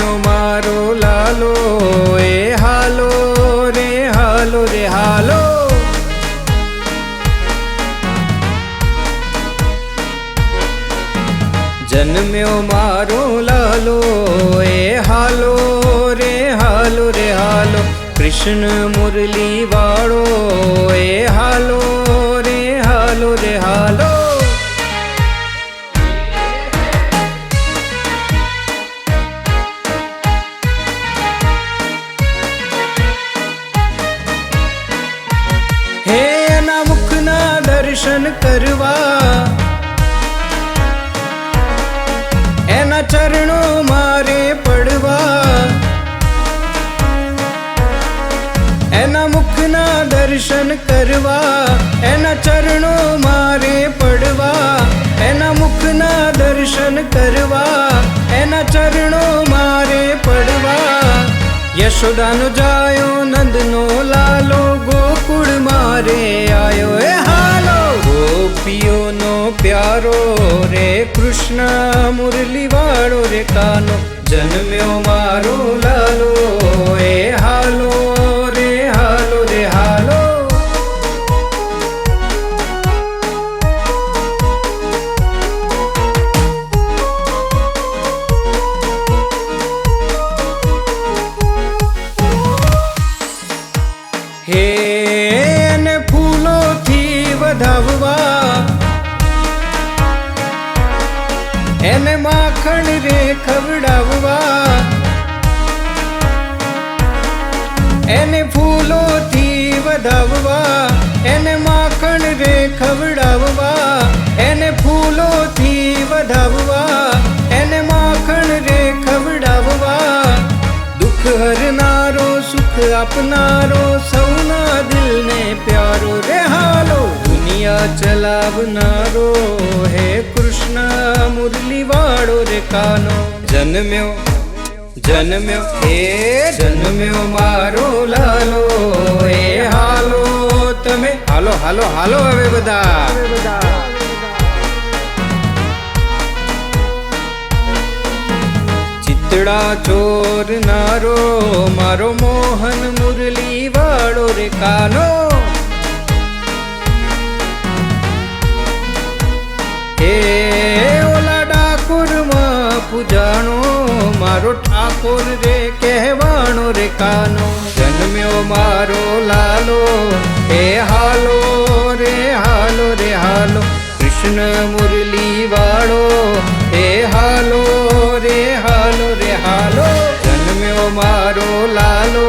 જન્મ્યો મારો લાલો એ હાલો રે હાલો રે હાલો. જન્મ્યો મારો લાલો એ હાલો રે હાલો રે હાલો. કૃષ્ણ મુરલી વાળો એ હાલો રે હાલો રે હાલો. હે એના મુખના દર્શન કરવા, એના ચરણો મારે પડવા. એના મુખના દર્શન કરવા, એના ચરણો મારે પડવા. એના મુખના દર્શન કરવા, એના ચરણો મારે પડવા. યશોદાનો જાયો નંદનો લાલો, ગોકુળ મારે આયો એ હાલો. ગોપીઓનો પ્યારો રે કૃષ્ણ મુરલી વાળો રે કાનો. જન્મ્યો મારો લાલો એ હાલો રે હાલો રે હાલો. હે એને ફૂલોથી વધાવવા, એને માખણ રે ખવડાવવા. એને ફૂલોથી વધાવવા, એને માખણ રે ખવડાવવા. એને ફૂલોથી વધાવવા, એને માખણ રે ખવડાવવા. દુઃખ હરનારો સુખ આપનારો, સૌના દિલને પ્યારો રે હાલો. દુનિયા ચલાવનારો હે કૃષ્ણ મુરલી વાળો રે કાનો. જન્મ્યો જન્મ્યો હે જન્મ્યો મારો લાલો એ હાલો. તમે હાલો હાલો હાલો હવે બધા. ચિતડા ચોરનારો મારો મોહન મુરલી વાળો રે કાનો. હે ઓલા ડાકોરમાં પૂજાણો મારો ઠાકોર રે કહેવાણો રે કાનો. જન્મ્યો મારો લાલો એ હાલો રે હાલો રે હાલો. કૃષ્ણ મુરલી વાળો એ હાલો રે હાલો રે હાલો. જન્મ્યો મારો લાલો